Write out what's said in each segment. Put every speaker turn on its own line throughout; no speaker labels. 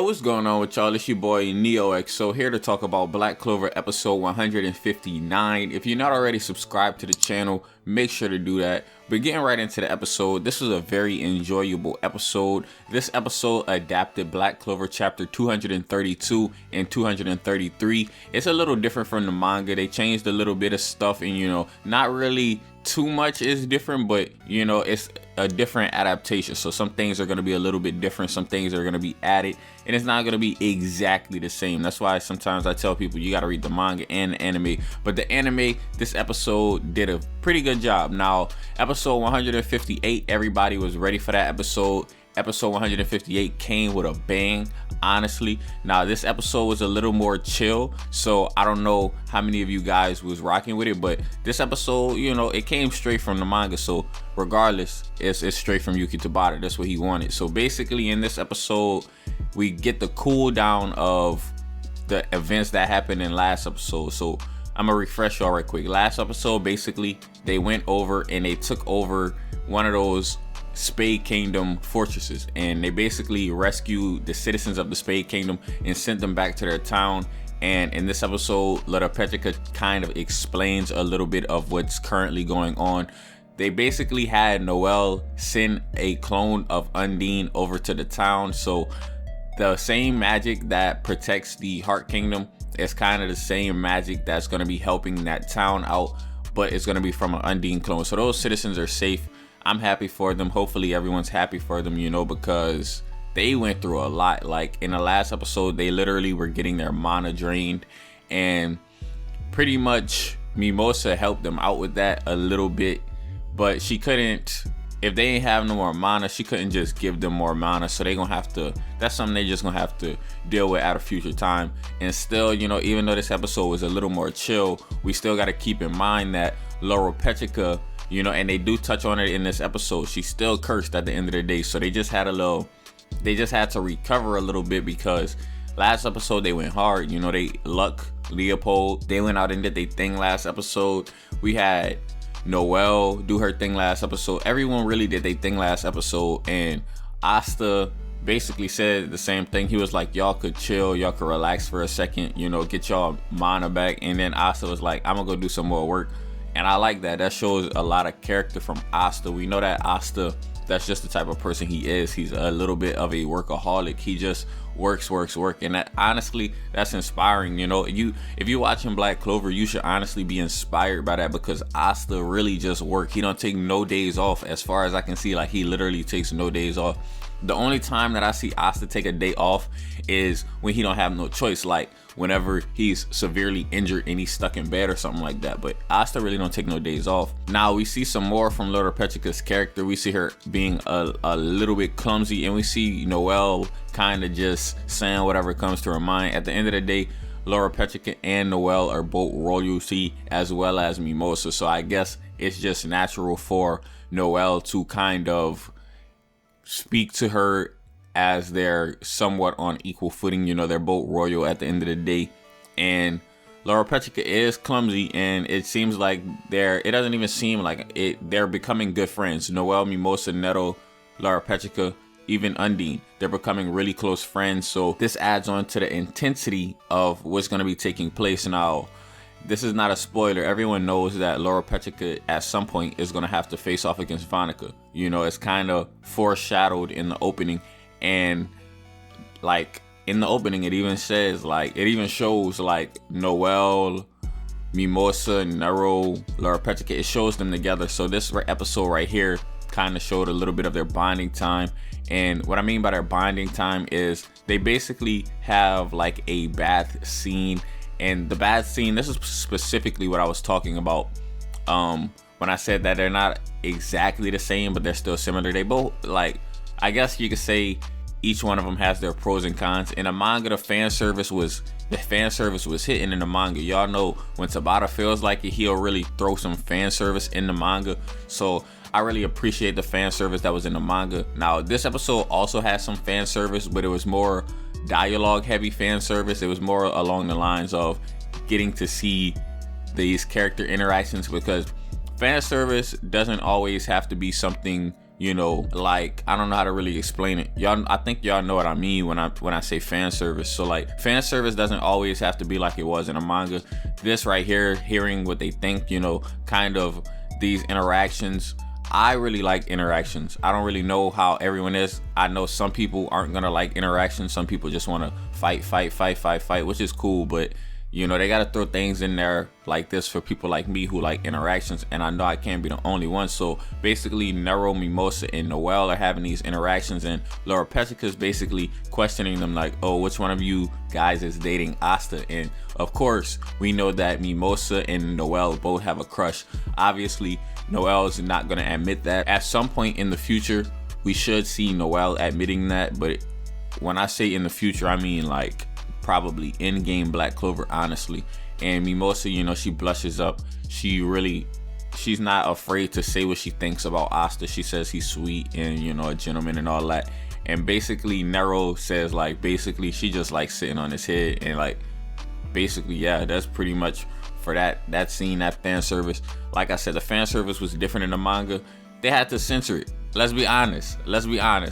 Yo, what's going on with y'all? It's your boy NeoXO here to talk about Black Clover episode 159. If you're not already subscribed to the channel, make sure to do that. But getting right into the episode, this was a very enjoyable episode. This episode adapted Black Clover chapter 232 and 233. It's a little different from the manga. They changed a little bit of stuff and, not really too much is different, but it's a different adaptation. So some things are going to be a little bit different, some things are going to be added, and it's not going to be exactly the same. That's why sometimes I tell people you got to read the manga and the anime. But the anime, this episode did a pretty good job. Now, episode 158, everybody was ready for that episode. Episode 158 came with a bang, honestly. Now, this episode was a little more chill, so I don't know how many of you guys was rocking with it, but this episode, it came straight from the manga, so regardless, it's straight from Yuki Tabata. That's what he wanted. So basically, in this episode, we get the cool down of the events that happened in last episode. So I'm gonna refresh y'all right quick. Last episode, basically, they went over and they took over one of those Spade Kingdom fortresses, and they basically rescued the citizens of the Spade Kingdom and sent them back to their town. And in this episode, Loropetrica kind of explains a little bit of what's currently going on. They basically had Noelle send a clone of Undine over to the town, so the same magic that protects the Heart Kingdom is kind of the same magic that's going to be helping that town out, but it's going to be from an Undine clone. So those citizens are safe. I'm happy for them. Hopefully everyone's happy for them, because they went through a lot. Like in the last episode, they literally were getting their mana drained, and pretty much Mimosa helped them out with that a little bit, but she couldn't, if they ain't have no more mana, she couldn't just give them more mana. So they gonna have to, that's something they just gonna have to deal with at a future time. And still, even though this episode was a little more chill, we still got to keep in mind that Loropetrica, and they do touch on it in this episode, she's still cursed at the end of the day. So they just had to recover a little bit, because last episode they went hard. They Luck, Leopold, they went out and did their thing last episode. We had Noelle do her thing last episode. Everyone really did their thing last episode, and Asta basically said the same thing. He was like, y'all could chill, y'all could relax for a second, get y'all mana back. And then Asta was like, I'm gonna go do some more work. And I like that. That shows a lot of character from Asta. We know that Asta, that's just the type of person he is. He's a little bit of a workaholic. He just works. And that, honestly, that's inspiring. If you're watching Black Clover, you should honestly be inspired by that, because Asta really just work. He don't take no days off. As far as I can see, like, he literally takes no days off. The only time that I see Asta take a day off is when he don't have no choice, like whenever he's severely injured and he's stuck in bed or something like that. But Asta really don't take no days off. Now we see some more from Loropetrica's character. We see her being a little bit clumsy, and we see Noelle kind of just saying whatever comes to her mind. At the end of the day, Loropetrica and Noelle are both royalty as well as Mimosa. So I guess it's just natural for Noelle to kind of speak to her as they're somewhat on equal footing. They're both royal at the end of the day, and Loropetrica is clumsy, and it seems like it doesn't even seem like it, they're becoming good friends. Noelle, Mimosa, Nettle, Loropetrica, even Undine, they're becoming really close friends. So this adds on to the intensity of what's going to be taking place. Now, this is not a spoiler. Everyone knows that Loropetrica at some point is going to have to face off against Vanica. It's kind of foreshadowed in the opening. And like in the opening, it even says, like, it even shows like Noelle, Mimosa, Nero, Loropetrica. It shows them together. So this episode right here kind of showed a little bit of their bonding time. And what I mean by their bonding time is they basically have like a bath scene. And the bath scene, this is specifically what I was talking about when I said that they're not exactly the same, but they're still similar. They both, like, I guess you could say each one of them has their pros and cons. In the manga, the fan service was hitting in the manga. Y'all know when Tabata feels like it, he'll really throw some fan service in the manga. So I really appreciate the fan service that was in the manga. Now, this episode also has some fan service, but it was more dialogue heavy fan service. It was more along the lines of getting to see these character interactions, because fan service doesn't always have to be something you know, like, I don't know how to really explain it. Y'all, I think y'all know what I mean when I say fan service. So like, fan service doesn't always have to be like it was in a manga. This right here, hearing what they think, you know, kind of these interactions. I really like interactions. I don't really know how everyone is. I know some people aren't gonna like interactions. Some people just want to fight, which is cool, but you know, they got to throw things in there like this for people like me who like interactions, and I know I can't be the only one. So basically, Nero, Mimosa, and Noelle are having these interactions, and Laura Petrica's basically questioning them like, oh, which one of you guys is dating Asta? And of course, we know that Mimosa and Noelle both have a crush. Obviously, Noelle is not going to admit that. At some point in the future, we should see Noelle admitting that, but when I say in the future, I mean like probably in-game Black Clover, honestly. And Mimosa, you know, she blushes up. She's not afraid to say what she thinks about Asta. She says he's sweet and, you know, a gentleman and all that. And basically Nero says like, basically she just like sitting on his head, and like, basically, yeah, that's pretty much for that scene, that fan service. Like I said, the fan service was different in the manga. They had to censor it. Let's be honest.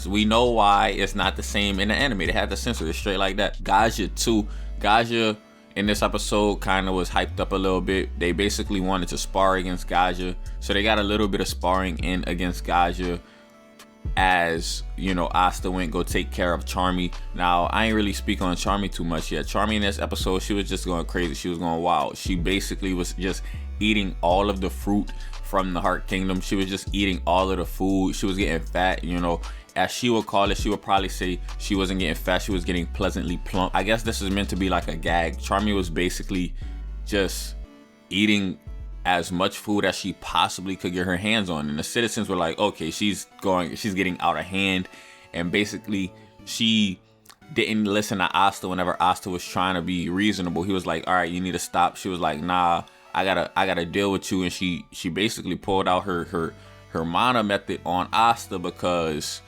We know why it's not the same in the anime. They had to censor it straight like that. Gaja too. Gaja in this episode kind of was hyped up a little bit. They basically wanted to spar against Gaja. So they got a little bit of sparring in against Gaja as, you know, Asta went go take care of Charmy. Now, I ain't really speak on Charmy too much yet. Charmy in this episode, she was just going crazy. She was going wild. She basically was just eating all of the fruit from the Heart Kingdom. She was just eating all of the food. She was getting fat, you know. As she would call it, she would probably say she wasn't getting fat. She was getting pleasantly plump. I guess this is meant to be like a gag. Charmy was basically just eating as much food as she possibly could get her hands on. And the citizens were like, okay, she's getting out of hand. And basically, she didn't listen to Asta whenever Asta was trying to be reasonable. He was like, all right, you need to stop. She was like, nah, I gotta deal with you. And she basically pulled out her mana method on Asta because,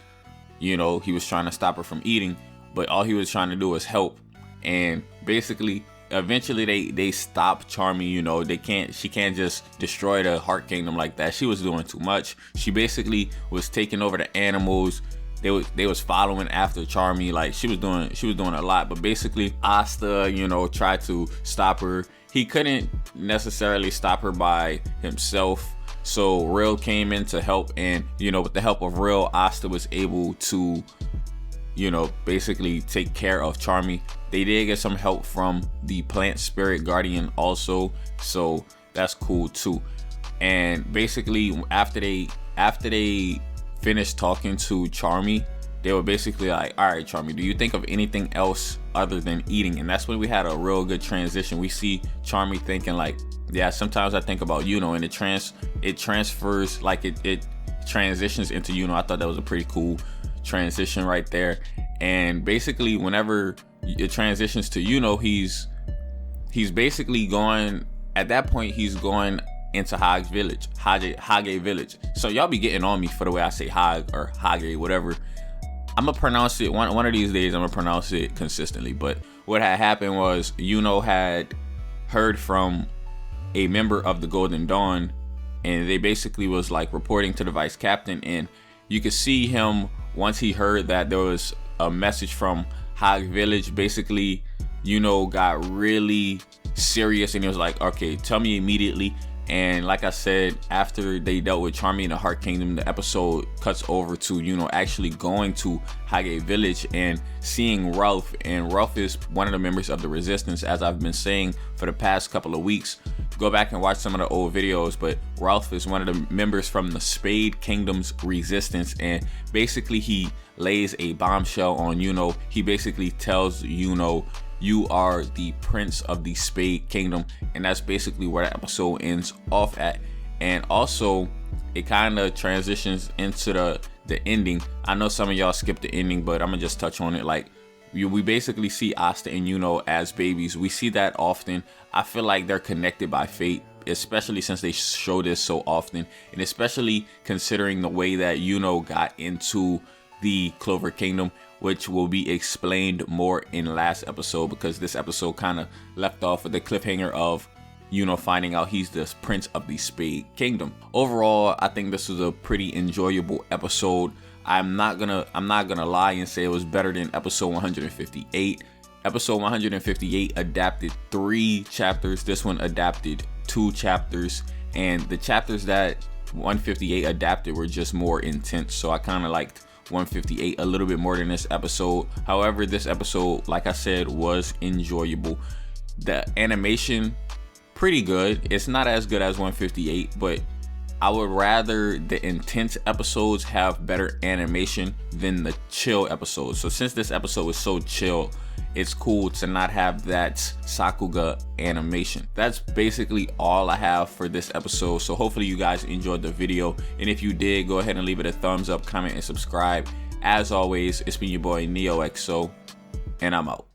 you know, he was trying to stop her from eating, but all he was trying to do was help. And basically, eventually they stopped Charmy. You know, she can't just destroy the Heart Kingdom like that. She was doing too much. She basically was taking over the animals. They was following after Charmy. Like she was doing a lot. But basically, Asta, you know, tried to stop her. He couldn't necessarily stop her by himself. So Rill came in to help, and, you know, with the help of Rill, Asta was able to, you know, basically take care of Charmy. They did get some help from the plant spirit guardian also, so that's cool too. And basically, after they finished talking to Charmy, they were basically like, all right, Charmy, do you think of anything else other than eating? And that's when we had a real good transition. We see Charmy thinking like, yeah, sometimes I think about Yuno, and it transfers, like it transitions into Yuno. I thought that was a pretty cool transition right there. And basically, whenever it transitions to Yuno, he's basically going, at that point, he's going into Hage Village. So y'all be getting on me for the way I say Hage or Hage, whatever. I'm gonna pronounce it one of these days. I'm gonna pronounce it consistently. But what had happened was Yuno had heard from a member of the Golden Dawn, and they basically was like reporting to the vice captain, and you could see him once he heard that there was a message from Hage Village. Basically, Yuno got really serious, and he was like, okay, tell me immediately. And like I said, after they dealt with Charmy in the Heart Kingdom, the episode cuts over to, you know, actually going to Hage Village and seeing Ralph. And Ralph is one of the members of the Resistance, as I've been saying for the past couple of weeks. Go back and watch some of the old videos, but Ralph is one of the members from the Spade Kingdom's Resistance, and basically he lays a bombshell on Yuno. He basically tells Yuno, you are the prince of the Spade Kingdom, and that's basically where the episode ends off at. And also, it kind of transitions into the ending. I know some of y'all skipped the ending, but I'm gonna just touch on it. Like, we basically see Asta and Yuno as babies. We see that often. I feel like they're connected by fate, especially since they show this so often, and especially considering the way that Yuno got into the Clover Kingdom, which will be explained more in last episode, because this episode kind of left off with the cliffhanger of finding out he's the prince of the Spade Kingdom. Overall, I think this was a pretty enjoyable episode. I'm not gonna lie and say it was better than episode 158. Episode 158 adapted 3 chapters. This one adapted 2 chapters, and the chapters that 158 adapted were just more intense. So I kind of liked 158 a little bit more than this episode. However, this episode, like I said, was enjoyable. The animation, pretty good. It's not as good as 158, but I would rather the intense episodes have better animation than the chill episodes. So since this episode was so chill, it's cool to not have that Sakuga animation. That's basically all I have for this episode. So hopefully you guys enjoyed the video. And if you did, go ahead and leave it a thumbs up, comment, and subscribe. As always, it's been your boy NeoXO, and I'm out.